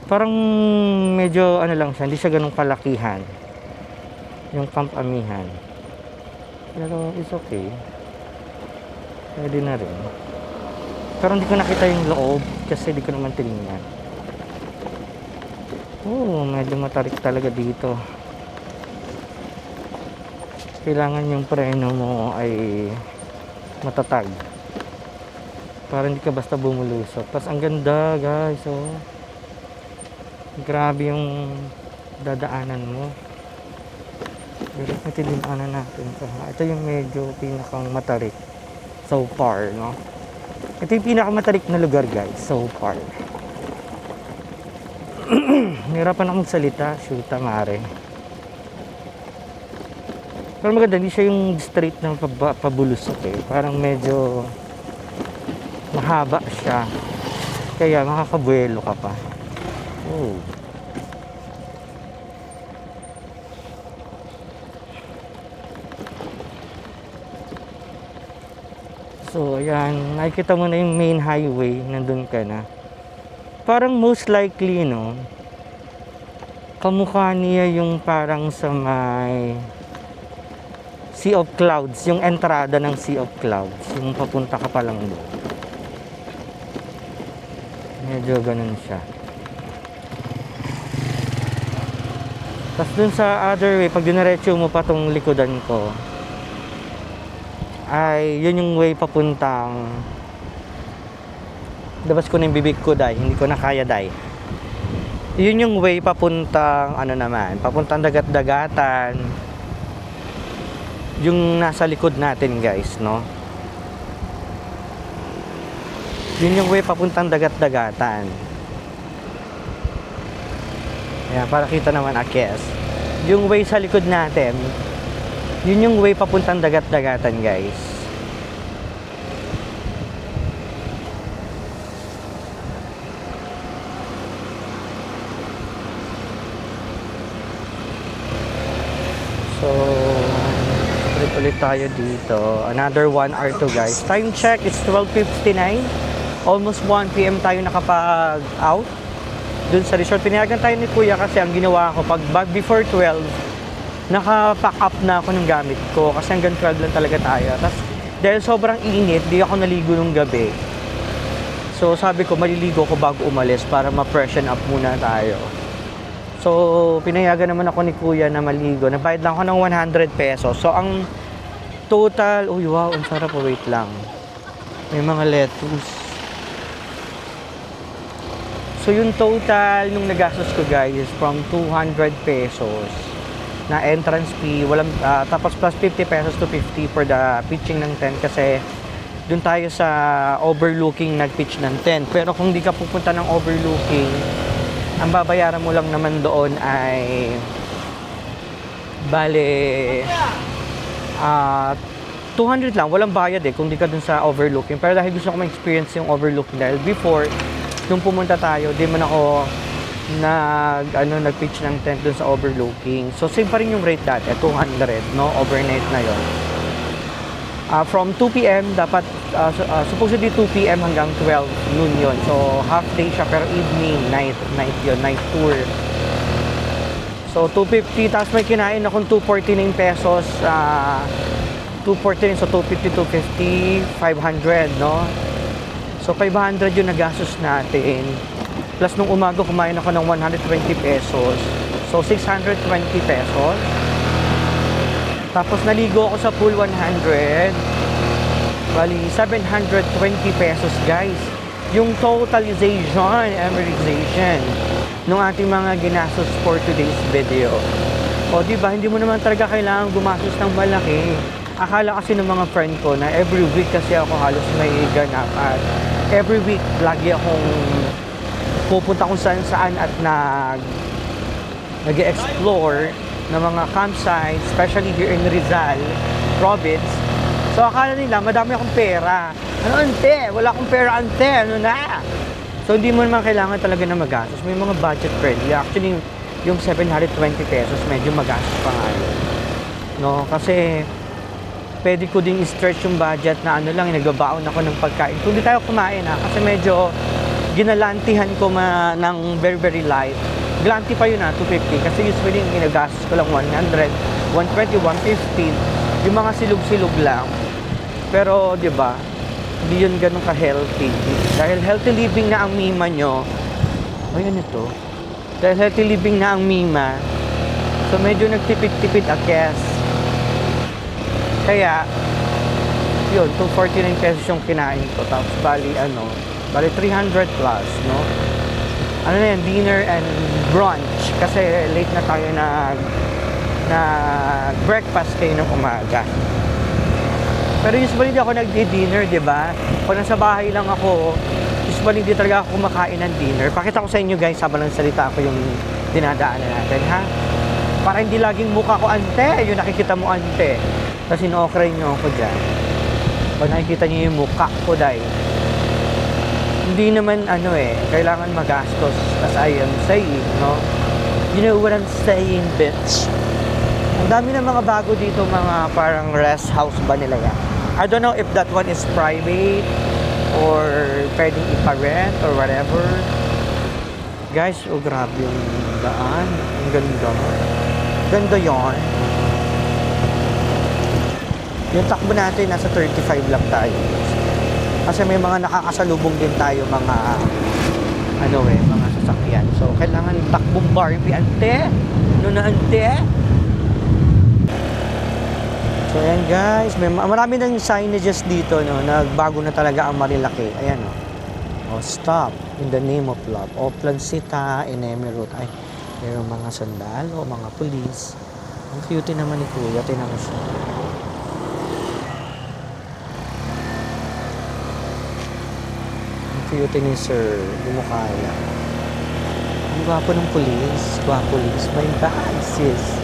Parang medyo lang siya, hindi siya ganun kalakihan yung Camp Amihan. Pero it's okay. Pwede na rin. Pero hindi ko nakita yung loob kasi hindi ko naman tinignan. Medyo matarik talaga dito. Kailangan yung preno mo ay matatag para hindi ka basta bumulusok. Tapos ang ganda guys, grabe yung dadaanan mo. Pero matindinaanan natin ito yung medyo pinakang matarik so far, no? Ito yung pinakamatarik na lugar guys so far. Nahirapan ako magsalita, shoota mare. Pero maganda, hindi siya yung straight na pabulusok Parang medyo mahaba siya. Kaya makakabuelo ka pa. So, ayan. Nakikita mo na yung main highway. Nandun ka na. Parang most likely, no? Kamukha niya yung parang sa may Sea of Clouds, yung entrada ng Sea of Clouds, yung papunta ka pa lang doon. Medyo ganun siya. Tapos dun sa other way, pag dinaretso mo pa tong likodan ko, ay yun yung way papuntang, labas ko na yung bibig ko dahil hindi ko na kaya dahil. Yun yung way papuntang papuntang dagat-dagatan. Yung nasa likod natin guys, no? Yun yung way papuntang dagat-dagatan. Ayan, para kita naman akes. Yung way sa likod natin, yun yung way papuntang dagat-dagatan guys. So, ulit tayo dito. Another 1 hour to guys. Time check, it's 12:59. Almost 1 p.m. tayo nakapag-out dun sa resort. Pinayagan tayo ni Kuya kasi ang ginawa ko, before 12, naka-pack up na ako ng gamit ko kasi hanggang 12 lang talaga tayo. Tapos dahil sobrang init, di ako naligo nung gabi. So sabi ko, maliligo ko bago umalis para ma-freshen up muna tayo. So pinayagan naman ako ni Kuya na maligo. Nabayad lang ako ng 100 pesos. So ang total, uy wow, ang sarap, wait lang. May mga lettuce. So yung total nung nagastos ko guys is from 200 pesos na entrance fee, walang tapos plus 50 pesos to 50 for the pitching ng tent kasi dun tayo sa overlooking nag-pitch ng tent. Pero kung di ka pupunta ng overlooking, ang babayaran mo lang naman doon ay bale 200 lang, walang bayad kung di ka dun sa overlooking. Pero dahil gusto ko ma-experience yung overlooking dahil before nung pumunta tayo, di man ako nag-pitch ng tent dun sa overlooking. So, same pa rin yung rate dati, 200, no? Overnight na yon. From 2 p.m., dapat, supposedly 2 p.m. hanggang 12 noon yon. So, half day siya, pero evening, night yon, night tour. So, 250, tapos may kinain akong 249 pesos, 249, so 250, 250, 500, no? So, 500 yung nagastos natin. Plus, nung umaga, kumain ako ng 120 pesos. So, 620 pesos. Tapos, naligo ako sa pool 100. Bali, 720 pesos, guys. Yung totalization, amortization, nung ating mga ginastos for today's video. O, diba, hindi mo naman talaga kailangan gumastos ng malaki. Akala kasi ng mga friend ko na every week kasi ako halos may ganap at every week lagi akong pupunta kung saan at nag-explore ng mga campsites, especially here in Rizal province. So akala nila madami akong pera. Ano ante? Wala akong pera ante. Ano na? So hindi mo naman kailangan talaga na magastos. May mga budget friendly. Actually, yung 720 pesos medyo magastos pa nga yun. No? Kasi pwede ko ding i-stretch yung budget na nagbabaon ako ng pagkain. Kung di tayo kumain kasi medyo ginalantihan ko ng very very light. Glanti pa yun 250 kasi usually yung ginagastos ko lang 100, 120, 150, yung mga silog-silog lang. Pero di ba, hindi yun ganun ka-healthy. Dahil healthy living na ang mima nyo, ayun ito, dahil healthy living na ang mima, so medyo nagtipid-tipid akes. Kaya, yun, 249 pesos yung kinain ko. Tapos, bali 300 plus, no? Ano na yan, dinner and brunch. Kasi late na tayo breakfast kayo ng umaga. Pero usually hindi ako nagdi-dinner, di ba? Pag nasa bahay lang ako, usually hindi talaga ako kumakain ng dinner. Pakita ko sa inyo guys, habang salita ako yung dinadaanan natin, ha? Para hindi laging mukha ko ante, yung nakikita mo ante. Tapos ino-okray nyo ako dyan. Pag nakikita nyo yung mukha ko, dahil hindi naman kailangan magastos as I am saying, no? You know what I'm saying, bitch? Ang dami ng mga bago dito, mga parang rest house ba nila yan? I don't know if that one is private or pwedeng ipa-rent or whatever. Guys, oh grabe yung daan. Ang ganda. Ganda yon. Yung takbo natin, nasa 35 lang tayo. Kasi may mga nakakasalubong din tayo, mga mga sasakyan. So, kailangan takbong Barbie, ante. Ano na, ante? So, ayan guys. Marami ng signages dito, no? Nagbago na talaga ang Marilaki. Ayan, no? Oh, stop in the name of love. O, Plansita, Enemerut. Ay, mayroong mga sandalo, mga pulis. Ang cute naman ni Kuya. Tingnan mo siya. Cute ni Sir, Bumukaya. Ang gwapo ng pulis. Gwapo pulis. My bad, sis.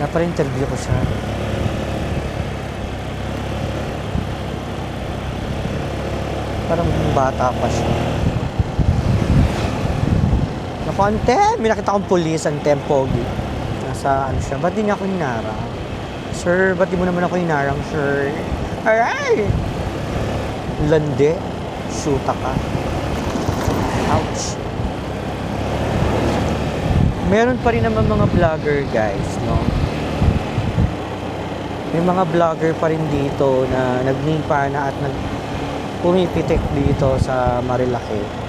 Napa-interview ko siya. Parang bata pa siya. Naku, ante! May nakita akong pulis, ante, pogi. Nasa siya. Ba't di niya ako hinarang? Sir, ba't di mo naman ako inarang, sir? Aray! Lande. Shoota ka. Ouch. Meron pa rin naman mga vlogger, guys, no? May mga vlogger pa rin dito na nagnipa na at pumipitik dito sa Marilaki.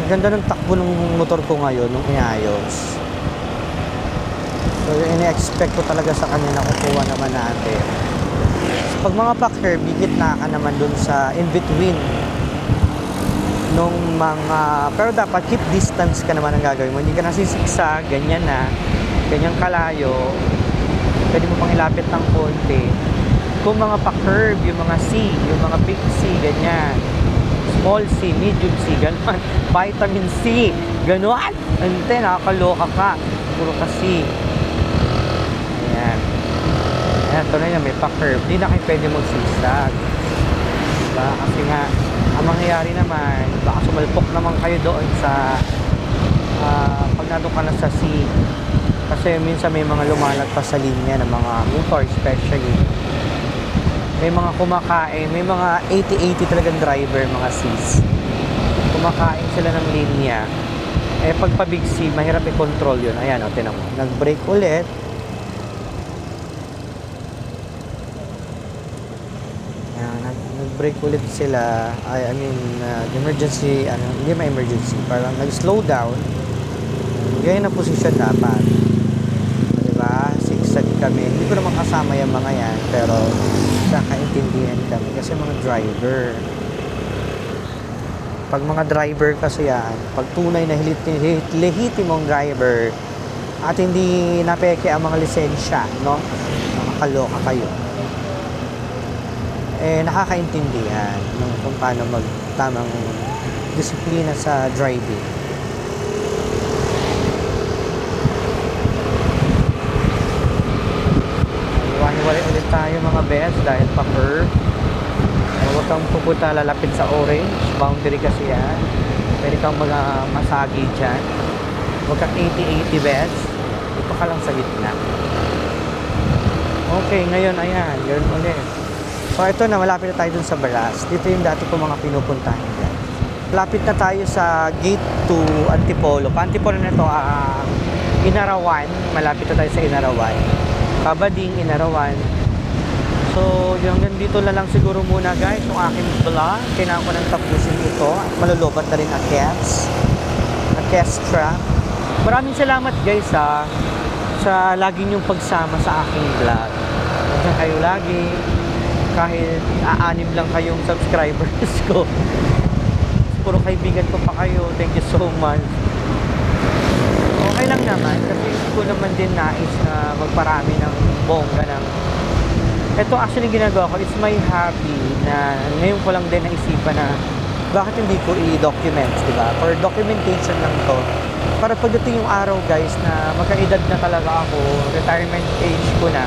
Ang ganda ng takbo ng motor ko ngayon nung inayos. So, ini-expect ko talaga sa kanya na kukuha naman natin. So, pag mga pa-curb, gitna ka naman dun sa in-between nung mga... Pero dapat keep distance ka naman ang gagawin mo. Hindi ka nasisiksag, ganyan na. Ganyang kalayo. Pwede mo pang ilapit ng konti. Kung mga pa-curb, yung mga C, yung mga big C, ganyan. Small C, medium C, gano'n. Vitamin C, gano'n. Ante, nakakaloka ka. Puro ka C. Ayan. Ayan, ito na yun, may pa-curve. Di na kayo pwede magsisag. Diba? Kasi nga, ang mangyayari naman, baka sumalpok naman kayo doon sa pag nandun ka na sa C. Kasi minsan may mga lumalagpas sa linya ng mga motor especially. May mga kumakain, may mga 80-80 talagang driver, mga Cs. Kumakain sila ng linya. Eh pag pa-big C, mahirap i-control yun. Ayan, o, tinan mo. Nag-brake ulit. Ayan, nag-brake ulit sila. I mean, emergency, hindi may emergency. Parang nag-slow down. Ganyan ang posisyon dapat. Diba? Sigsag kami. Hindi ko naman kasama yung mga yan, pero kakaintindihan kami kasi mga driver. Pag mga driver kasi yan, pag tunay na lehitimong driver at hindi napeke ang mga lisensya, no? Nakakaloka kayo. Eh, nakakaintindihan kung paano magtamang disiplina sa driving. Iwani-wali ulit tayo mga best dahil pa-curve. Huwag kang pupunta lalapit sa orange. Boundary kasi yan. Pwede kang masagi dyan. Huwag kang 80-80 best. Ito ka lang sa gitna. Okay, ngayon ayan. Ganun ulit. So ito na, malapit na tayo dun sa Baras. Dito yung dati ko mga pinupuntahan dyan. Malapit na tayo sa gate to Antipolo. Pa-Antipolo na ito, Inarawan. Malapit na tayo sa Inarawan. Kabading, Inarawan. So, yung dito na lang siguro muna guys, yung aking vlog. Kailangan ko nang tapusin ito. At malulubat na rin ang orchestra. Maraming salamat guys sa lagi niyong pagsama sa aking vlog. Nandiyan kayo lagi. Kahit 6 lang kayong subscribers ko. Puro kaibigan ko pa kayo. Thank you so much. Okay lang naman kasi hindi ko naman din nais na magparami ng bongga ng ito actually ginagawa ko, it's my hobby na ngayon ko lang din naisipan na bakit hindi ko i-document, diba? For documentation lang to. Para pagdating yung araw guys na magkaedad na talaga ako, retirement age ko na,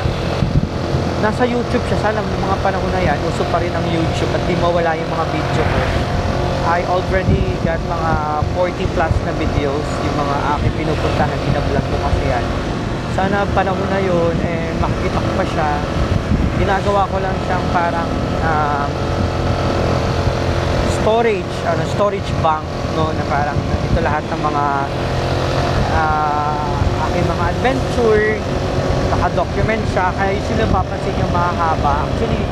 nasa YouTube siya. Sana mga panahon na yan, uso pa rin ang YouTube at di mawala yung mga video ko. I already got mga 40 plus na videos, yung mga aking pinupuntahan, binablog ko kasi yan. Sana panahon na yun, makikita ko pa siya. Ginagawa ko lang siyang parang storage bank, no, na parang ito lahat ng mga aking mga adventure, naka-document siya, kaya yung sila papansin yung mahaba. Actually,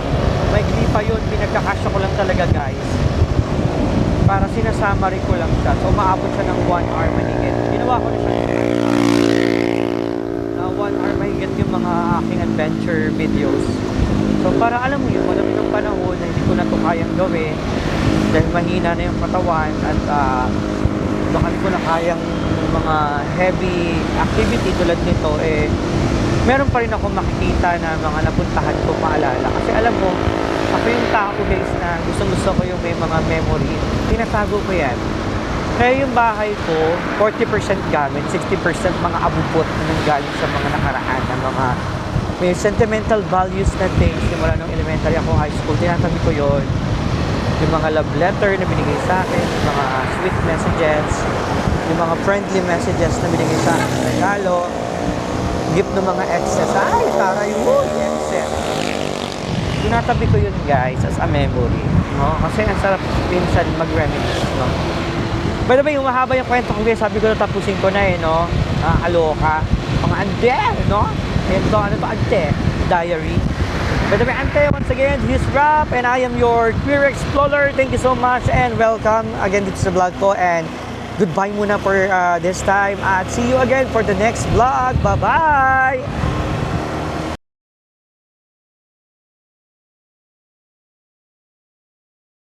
may pa yun, pinagkakasya ko lang talaga guys. Para sinasummary ko lang siya. So, maabot siya ng 1 hour manigit. Ginawa ko na siya na 1 hour mahigit yung mga aking adventure videos. So, para alam mo yun, madami ng panahon na hindi ko na ito kayang gawin dahil mahina na yung katawan at baka hindi ko na kayang mga heavy activity tulad nito, meron pa rin ako makikita na mga napuntahan ko paalala. Kasi alam mo, ako yung tao guys na gusto ko yung may mga memory. Tinatago ko yan. Kaya yung bahay ko, 40% gamit, 60% mga abubot na nanggaling sa mga nakaraan na mga may sentimental values na things. Simula nung elementary ako, high school, tinatabi ko yon. Yung mga love letter na binigay sa akin, mga sweet messages, yung mga friendly messages na binigay sa akin, regalo, gift ng mga exes. Ay, taray mo, exes. Tinatabi ko yun guys as a memory. No? Kasi ang sarap minsan mag-reminisce. No? By the way, humahaba yung kwento ko guys. Sabi ko na tapusin ko na eh. No? Nakakaloka. Mga ante. No? Ito, ano to? Ante. Diary. By the way, ante, once again, this is Rap and I am your Queer Explorer. Thank you so much and welcome again dito sa vlog ko. And goodbye muna for this time. At see you again for the next vlog. Bye-bye!